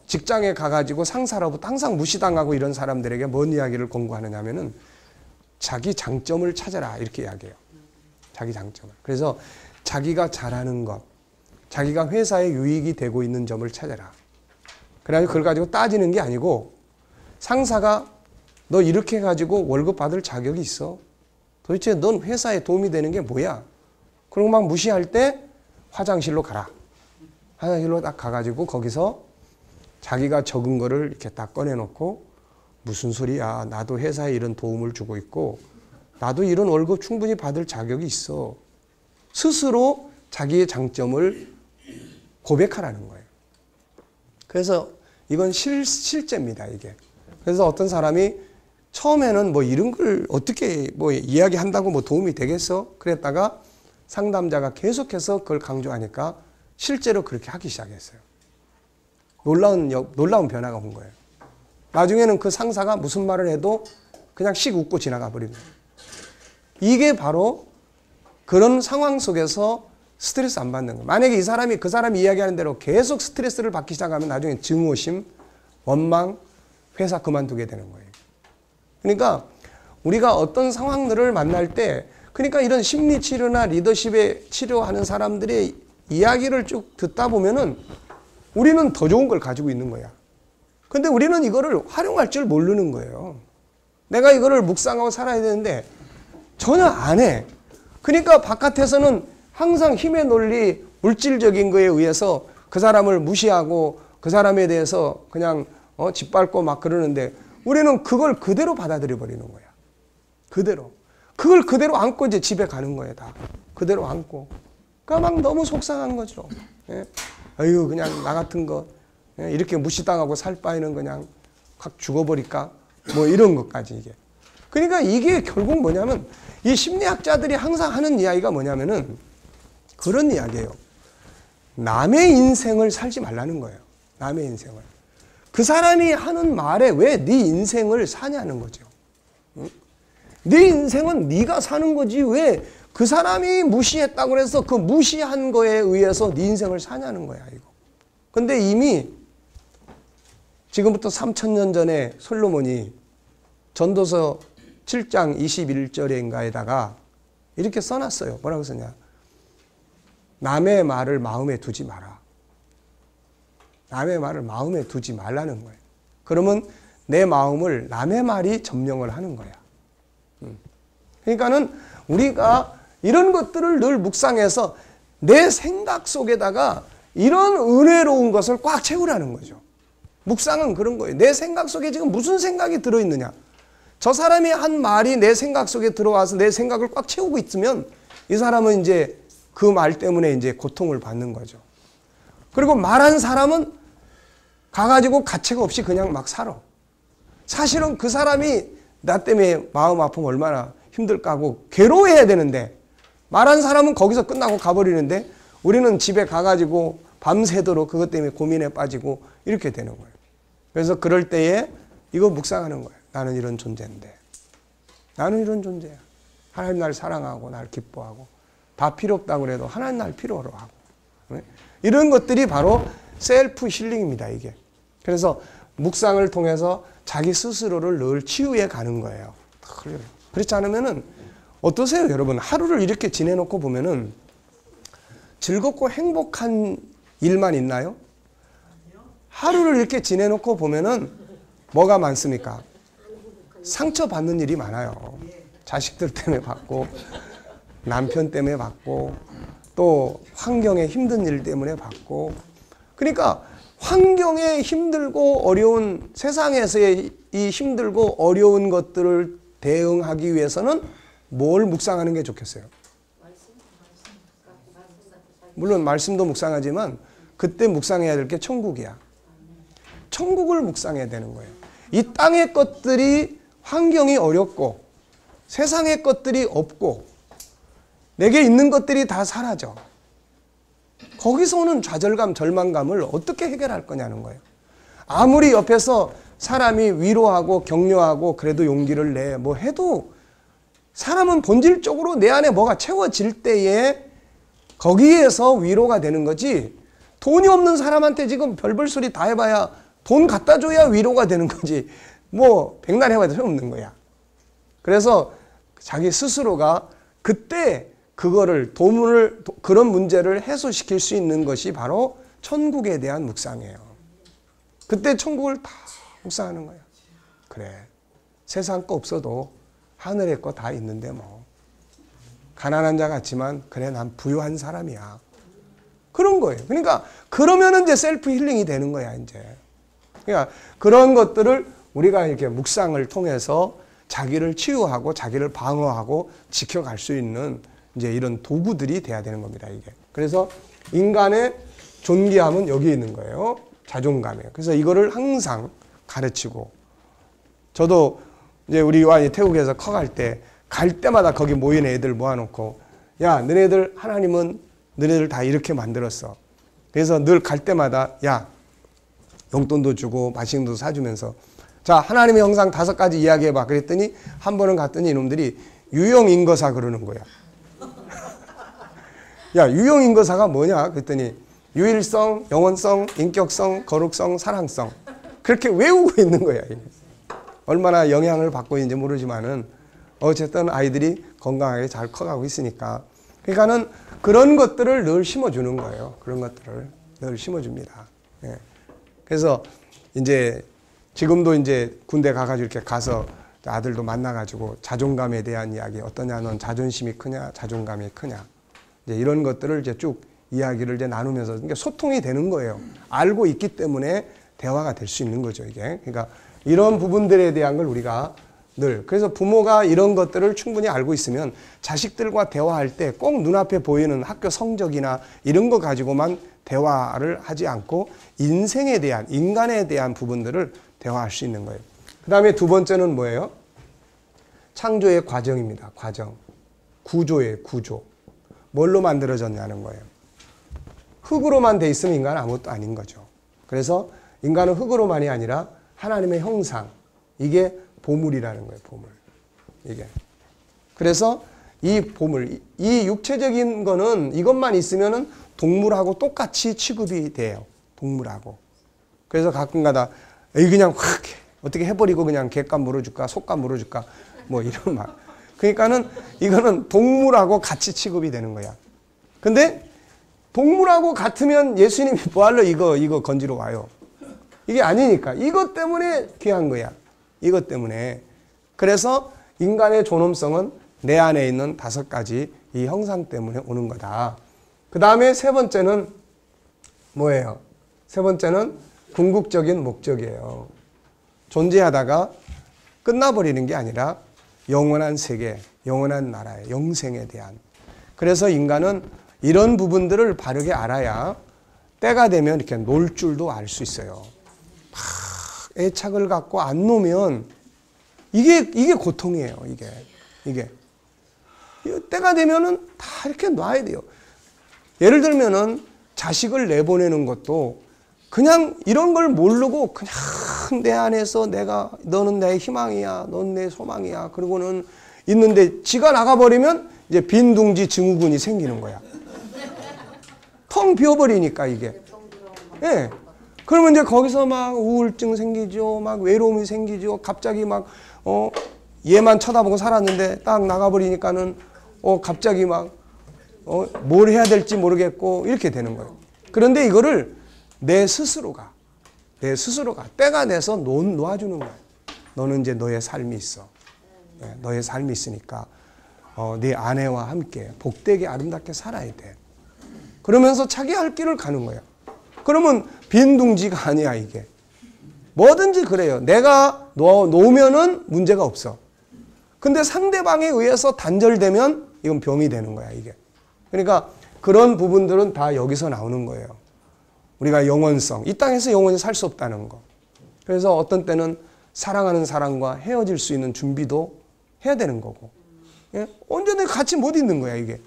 [SPEAKER 1] 직장에 가가지고 상사로부터 항상 무시당하고 이런 사람들에게 뭔 이야기를 권고하느냐 하면은 자기 장점을 찾아라 이렇게 이야기해요. 자기 장점을. 그래서 자기가 잘하는 것, 자기가 회사에 유익이 되고 있는 점을 찾아라. 그래가지고 그걸 가지고 따지는 게 아니고 상사가 너 이렇게 해가지고 월급 받을 자격이 있어? 도대체 넌 회사에 도움이 되는 게 뭐야? 그리고 막 무시할 때 화장실로 가라. 화장실로 딱 가가지고 거기서 자기가 적은 거를 이렇게 딱 꺼내놓고 무슨 소리야. 나도 회사에 이런 도움을 주고 있고 나도 이런 월급 충분히 받을 자격이 있어. 스스로 자기의 장점을 고백하라는 거예요. 그래서 이건 실제입니다, 이게. 그래서 어떤 사람이 처음에는 뭐 이런 걸 어떻게 뭐 이야기한다고 뭐 도움이 되겠어? 그랬다가 상담자가 계속해서 그걸 강조하니까 실제로 그렇게 하기 시작했어요. 놀라운 변화가 온 거예요. 나중에는 그 상사가 무슨 말을 해도 그냥 씩 웃고 지나가 버린 거예요. 이게 바로 그런 상황 속에서 스트레스 안 받는 거예요. 만약에 그 사람이 이야기하는 대로 계속 스트레스를 받기 시작하면 나중에 증오심, 원망, 회사 그만두게 되는 거예요. 그러니까 우리가 어떤 상황들을 만날 때 그러니까 이런 심리치료나 리더십에 치료하는 사람들의 이야기를 쭉 듣다 보면은 우리는 더 좋은 걸 가지고 있는 거야. 근데 우리는 이거를 활용할 줄 모르는 거예요. 내가 이거를 묵상하고 살아야 되는데 전혀 안 해. 그러니까 바깥에서는 항상 힘의 논리, 물질적인 거에 의해서 그 사람을 무시하고 그 사람에 대해서 그냥 짓밟고 막 그러는데 우리는 그걸 그대로 받아들여 버리는 거야. 그대로. 그걸 그대로 안고 이제 집에 가는 거예요, 다. 그대로 안고. 그러니까 막 너무 속상한 거죠. 예? 아유, 그냥 나 같은 거 이렇게 무시당하고 살 바에는 그냥 확 죽어버릴까? 뭐 이런 것까지 이게. 그러니까 이게 결국 뭐냐면 이 심리학자들이 항상 하는 이야기가 뭐냐면은 그런 이야기예요. 남의 인생을 살지 말라는 거예요. 남의 인생을. 그 사람이 하는 말에 왜 네 인생을 사냐는 거죠. 응? 네 인생은 네가 사는 거지 왜 그 사람이 무시했다고 해서 그 무시한 거에 의해서 네 인생을 사냐는 거야, 이거. 근데 이미 지금부터 3000년 전에 솔로몬이 전도서 7장 21절인가에다가 이렇게 써놨어요. 뭐라고 쓰냐. 남의 말을 마음에 두지 마라. 남의 말을 마음에 두지 말라는 거예요. 그러면 내 마음을 남의 말이 점령을 하는 거야. 그러니까는 우리가 이런 것들을 늘 묵상해서 내 생각 속에다가 이런 은혜로운 것을 꽉 채우라는 거죠. 묵상은 그런 거예요. 내 생각 속에 지금 무슨 생각이 들어있느냐. 저 사람이 한 말이 내 생각 속에 들어와서 내 생각을 꽉 채우고 있으면 이 사람은 이제 그 말 때문에 이제 고통을 받는 거죠. 그리고 말한 사람은 가가지고 가책 없이 그냥 막 살아. 사실은 그 사람이 나 때문에 마음 아프면 얼마나 힘들까 하고 괴로워해야 되는데 말한 사람은 거기서 끝나고 가버리는데 우리는 집에 가가지고 밤새도록 그것 때문에 고민에 빠지고 이렇게 되는 거예요. 그래서 그럴 때에 이거 묵상하는 거예요. 나는 이런 존재인데. 나는 이런 존재야. 하나님 날 사랑하고 날 기뻐하고 다 필요 없다고 그래도 하나님 날 필요로 하고. 이런 것들이 바로 셀프 힐링입니다. 이게. 그래서 묵상을 통해서 자기 스스로를 늘 치유해 가는 거예요. 그렇지 않으면은 어떠세요, 여러분? 하루를 이렇게 지내놓고 보면은 즐겁고 행복한 일만 있나요? 하루를 이렇게 지내놓고 보면은 뭐가 많습니까? 상처받는 일이 많아요. 자식들 때문에 받고, 남편 때문에 받고, 또 환경에 힘든 일 때문에 받고. 그러니까 환경에 힘들고 어려운 세상에서의 이 힘들고 어려운 것들을 대응하기 위해서는 뭘 묵상하는 게 좋겠어요? 물론 말씀도 묵상하지만 그때 묵상해야 될 게 천국이야. 천국을 묵상해야 되는 거예요. 이 땅의 것들이 환경이 어렵고 세상의 것들이 없고 내게 있는 것들이 다 사라져. 거기서 오는 좌절감, 절망감을 어떻게 해결할 거냐는 거예요. 아무리 옆에서 사람이 위로하고 격려하고 그래도 용기를 내 뭐 해도 사람은 본질적으로 내 안에 뭐가 채워질 때에 거기에서 위로가 되는 거지. 돈이 없는 사람한테 지금 별별 소리 다 해봐야 돈 갖다 줘야 위로가 되는 거지. 뭐 백날 해봐도 소용없는 거야. 그래서 자기 스스로가 그때 그거를 그런 문제를 해소시킬 수 있는 것이 바로 천국에 대한 묵상이에요. 그때 천국을 다 묵상하는 거예요. 그래, 세상 거 없어도 하늘의 거 다 있는데 뭐 가난한 자 같지만 그래 난 부유한 사람이야. 그런 거예요. 그러니까 그러면은 이제 셀프 힐링이 되는 거야 이제. 그러니까 그런 것들을 우리가 이렇게 묵상을 통해서 자기를 치유하고 자기를 방어하고 지켜갈 수 있는 이제 이런 도구들이 돼야 되는 겁니다, 이게. 그래서 인간의 존귀함은 여기 있는 거예요. 자존감이에요. 그래서 이거를 항상 가르치고, 저도 이제 우리 요한이 태국에서 커갈 때, 갈 때마다 거기 모인 애들 모아놓고, 야, 너네들, 하나님은 너네들 다 이렇게 만들었어. 그래서 늘 갈 때마다, 야, 용돈도 주고 맛있는 것도 사주면서, 자, 하나님의 형상 5가지 이야기해봐. 그랬더니, 한 번은 갔더니 이놈들이 유형인거사 그러는 거야. 야, 유형인거사가 뭐냐? 그랬더니 유일성, 영원성, 인격성, 거룩성, 사랑성. 그렇게 외우고 있는 거야. 얼마나 영향을 받고 있는지 모르지만은 어쨌든 아이들이 건강하게 잘 커가고 있으니까. 그러니까는 그런 것들을 늘 심어주는 거예요. 그런 것들을 늘 심어줍니다. 예. 그래서 이제 지금도 이제 군대 가가지고 이렇게 가서 아들도 만나가지고 자존감에 대한 이야기, 어떠냐, 넌 자존심이 크냐, 자존감이 크냐. 이제 이런 것들을 이제 쭉 이야기를 이제 나누면서 그러니까 소통이 되는 거예요. 알고 있기 때문에 대화가 될 수 있는 거죠, 이게. 그러니까 이런 부분들에 대한 걸 우리가 늘, 그래서 부모가 이런 것들을 충분히 알고 있으면 자식들과 대화할 때 꼭 눈앞에 보이는 학교 성적이나 이런 거 가지고만 대화를 하지 않고 인생에 대한, 인간에 대한 부분들을 대화할 수 있는 거예요. 그 다음에 두 번째는 뭐예요? 창조의 과정입니다. 과정. 구조예요, 구조. 뭘로 만들어졌냐는 거예요. 흙으로만 돼 있으면 인간은 아무것도 아닌 거죠. 그래서 인간은 흙으로만이 아니라 하나님의 형상, 이게 보물이라는 거예요, 보물. 이게. 그래서 이 보물, 이 육체적인 거는 이것만 있으면은 동물하고 똑같이 취급이 돼요. 동물하고. 그래서 가끔가다 그냥 확 어떻게 해버리고 그냥 개값 물어줄까, 속값 물어줄까, 뭐 이런 말. 그러니까는 이거는 동물하고 같이 취급이 되는 거야. 근데 동물하고 같으면 예수님이 뭐하러 이거 건지러 와요. 이게 아니니까. 이것 때문에 귀한 거야. 이것 때문에. 그래서 인간의 존엄성은 내 안에 있는 5가지 이 형상 때문에 오는 거다. 그 다음에 세 번째는 뭐예요? 세 번째는 궁극적인 목적이에요. 존재하다가 끝나버리는 게 아니라 영원한 세계, 영원한 나라의 영생에 대한. 그래서 인간은 이런 부분들을 바르게 알아야 때가 되면 이렇게 놀 줄도 알 수 있어요. 막 애착을 갖고 안 놓으면 이게 고통이에요. 이게 때가 되면은 다 이렇게 놔야 돼요. 예를 들면은 자식을 내보내는 것도 그냥 이런 걸 모르고 그냥 내 안에서 너는 내 희망이야, 넌 내 소망이야. 그러고는 있는데 지가 나가버리면 이제 빈둥지 증후군이 생기는 거야. 텅 비어버리니까 이게. 예. 그러면 이제 거기서 막 우울증 생기죠. 막 외로움이 생기죠. 갑자기 막, 얘만 쳐다보고 살았는데 딱 나가버리니까는, 갑자기 막, 뭘 해야 될지 모르겠고, 이렇게 되는 거예요. 그런데 이거를 내 스스로가 때가 돼서 놓아주는 거예요. 너는 이제 너의 삶이 있어. 네, 너의 삶이 있으니까, 네 아내와 함께 복되게 아름답게 살아야 돼. 그러면서 자기 할 길을 가는 거예요. 그러면 빈둥지가 아니야, 이게. 뭐든지 그래요. 내가 놓으면은 문제가 없어. 근데 상대방에 의해서 단절되면 이건 병이 되는 거야, 이게. 그러니까 그런 부분들은 다 여기서 나오는 거예요. 우리가 영원성, 이 땅에서 영원히 살 수 없다는 거. 그래서 어떤 때는 사랑하는 사람과 헤어질 수 있는 준비도 해야 되는 거고. 예? 언제든 같이 못 있는 거야, 이게.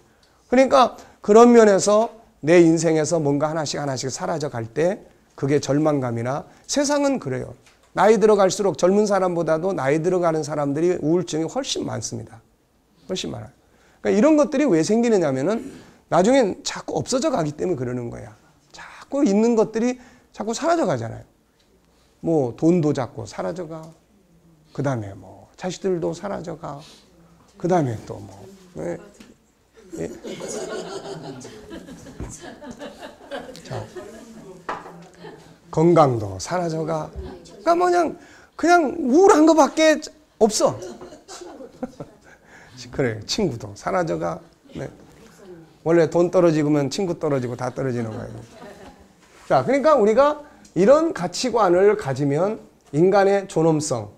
[SPEAKER 1] 그러니까 그런 면에서 내 인생에서 뭔가 하나씩 사라져 갈 때 그게 절망감이나 세상은 그래요. 나이 들어갈수록 젊은 사람보다도 나이 들어가는 사람들이 우울증이 훨씬 많습니다. 훨씬 많아요. 그러니까 이런 것들이 왜 생기느냐면은 나중엔 자꾸 없어져 가기 때문에 그러는 거야. 자꾸 있는 것들이 자꾸 사라져 가잖아요. 뭐 돈도 자꾸 사라져 가. 그 다음에 뭐 자식들도 사라져 가. 그 다음에 또 뭐. 예. 예. 자, 건강도 사라져가. 그러니까 그냥 우울한 것밖에 없어. 그래, 친구도 사라져가. 네. 원래 돈 떨어지면 친구 떨어지고 다 떨어지는 거예요. 자, 그러니까 우리가 이런 가치관을 가지면 인간의 존엄성은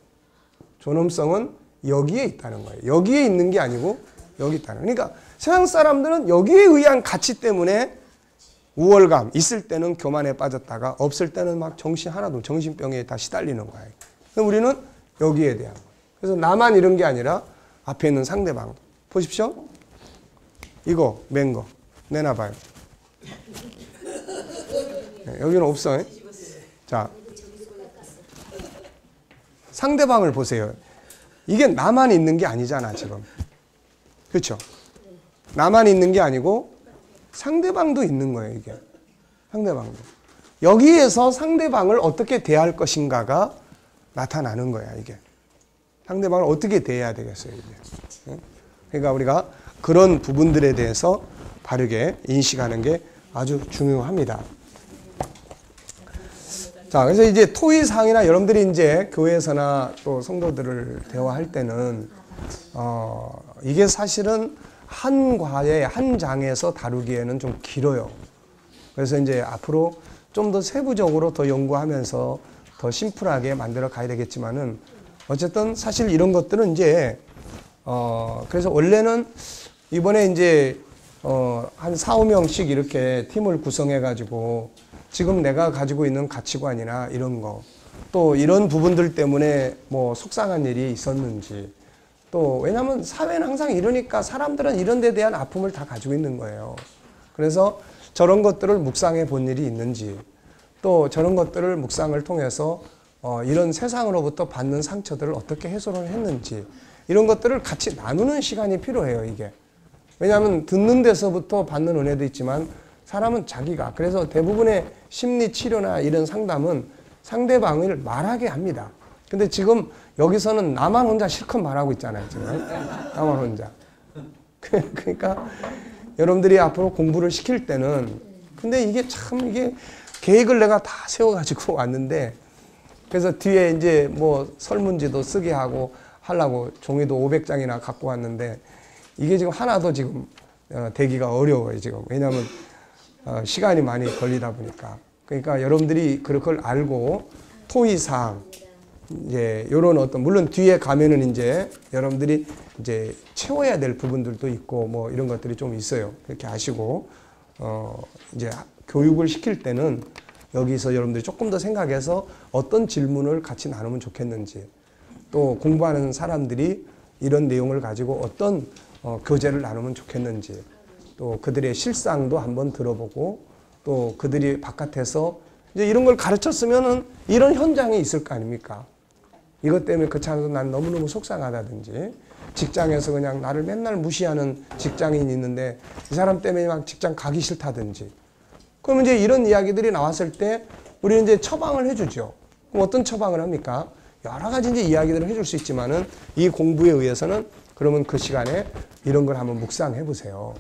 [SPEAKER 1] 여기에 있다는 거예요. 여기에 있는 게 아니고 여기 있다는 거예요. 그러니까 세상 사람들은 여기에 의한 가치 때문에 우월감, 있을 때는 교만에 빠졌다가 없을 때는 막 정신병에 다 시달리는 거예요. 그럼 우리는 여기에 대한 거예요. 그래서 나만 이런 게 아니라 앞에 있는 상대방. 보십시오. 이거, 맨거. 내놔봐요. 네, 여기는 없어요. 자, 상대방을 보세요. 이게 나만 있는 게 아니잖아, 지금. 그렇죠? 나만 있는 게 아니고 상대방도 있는 거예요, 이게. 상대방도. 여기에서 상대방을 어떻게 대할 것인가가 나타나는 거야, 이게. 상대방을 어떻게 대해야 되겠어요, 이게. 그러니까 우리가 그런 부분들에 대해서 바르게 인식하는 게 아주 중요합니다. 자, 그래서 이제 토의사항이나 여러분들이 이제 교회에서나 또 성도들을 대화할 때는, 이게 사실은 한 과에 한 장에서 다루기에는 좀 길어요. 그래서 이제 앞으로 좀 더 세부적으로 더 연구하면서 더 심플하게 만들어 가야 되겠지만은 어쨌든 사실 이런 것들은 이제 그래서 원래는 이번에 이제 한 4-5명씩 이렇게 팀을 구성해 가지고 지금 내가 가지고 있는 가치관이나 이런 거 또 이런 부분들 때문에 뭐 속상한 일이 있었는지 또 왜냐하면 사회는 항상 이러니까 사람들은 이런 데 대한 아픔을 다 가지고 있는 거예요. 그래서 저런 것들을 묵상해 본 일이 있는지 또 저런 것들을 묵상을 통해서 이런 세상으로부터 받는 상처들을 어떻게 해소를 했는지 이런 것들을 같이 나누는 시간이 필요해요, 이게. 왜냐하면 듣는 데서부터 받는 은혜도 있지만 사람은 자기가 그래서 대부분의 심리 치료나 이런 상담은 상대방을 말하게 합니다. 근데 지금 여기서는 나만 혼자 실컷 말하고 있잖아요, 지금. 나만 혼자. 그러니까 여러분들이 앞으로 공부를 시킬 때는 근데 이게 참 이게 계획을 내가 다 세워가지고 왔는데 그래서 뒤에 이제 뭐 설문지도 쓰게 하고 하려고 종이도 500장이나 갖고 왔는데 이게 지금 하나도 지금 되기가 어려워요, 지금. 왜냐하면 시간이 많이 걸리다 보니까. 그러니까 여러분들이 그걸 알고 토의사항, 이제 요런 어떤 물론 뒤에 가면은 이제 여러분들이 이제 채워야 될 부분들도 있고 뭐 이런 것들이 좀 있어요. 그렇게 아시고 이제 교육을 시킬 때는 여기서 여러분들이 조금 더 생각해서 어떤 질문을 같이 나누면 좋겠는지, 또 공부하는 사람들이 이런 내용을 가지고 어떤 교제를 나누면 좋겠는지, 또 그들의 실상도 한번 들어보고, 또 그들이 바깥에서 이제 이런 걸 가르쳤으면은 이런 현장이 있을 거 아닙니까? 이것 때문에 그 차에서 난 너무너무 속상하다든지, 직장에서 그냥 나를 맨날 무시하는 직장인이 있는데 이 사람 때문에 막 직장 가기 싫다든지, 그럼 이제 이런 이야기들이 나왔을 때 우리는 이제 처방을 해주죠. 그럼 어떤 처방을 합니까? 여러 가지 이제 이야기들을 해줄 수 있지만은 이 공부에 의해서는 그러면 그 시간에 이런 걸 한번 묵상해 보세요.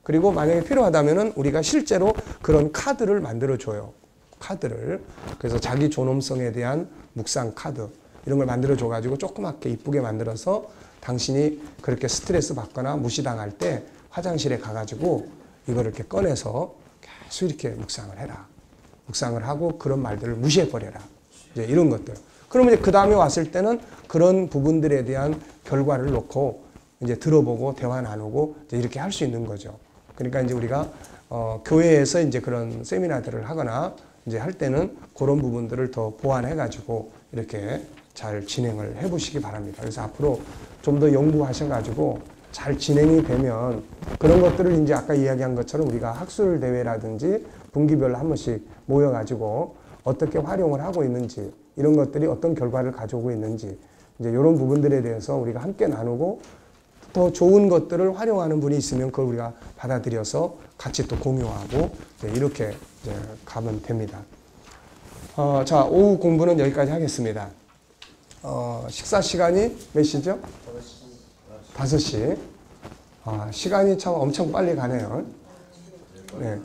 [SPEAKER 1] 그리고 만약에 필요하다면은 우리가 실제로 그런 카드를 만들어 줘요. 카드를. 그래서 자기 존엄성에 대한 묵상 카드 이런 걸 만들어 줘 가지고 조그맣게 이쁘게 만들어서 당신이 그렇게 스트레스 받거나 무시당할 때 화장실에 가 가지고 이거를 이렇게 꺼내서 계속 이렇게 묵상을 해라. 묵상을 하고 그런 말들을 무시해 버려라. 이제 이런 것들. 그러면 이제 그 다음에 왔을 때는 그런 부분들에 대한 결과를 놓고 이제 들어보고 대화 나누고 이제 이렇게 할 수 있는 거죠. 그러니까 이제 우리가 교회에서 이제 그런 세미나들을 하거나 이제 할 때는 그런 부분들을 더 보완해 가지고 이렇게 잘 진행을 해 보시기 바랍니다. 그래서 앞으로 좀 더 연구하셔 가지고 잘 진행이 되면 그런 것들을 이제 아까 이야기한 것처럼 우리가 학술 대회라든지 분기별로 한 번씩 모여 가지고 어떻게 활용을 하고 있는지, 이런 것들이 어떤 결과를 가져오고 있는지, 이제 이런 부분들에 대해서 우리가 함께 나누고 더 좋은 것들을 활용하는 분이 있으면 그걸 우리가 받아들여서 같이 또 공유하고 이렇게 이제 가면 됩니다. 자, 오후 공부는 여기까지 하겠습니다. 식사 시간이 몇 시죠? 5시. 시간이 참 엄청 빨리 가네요. 네.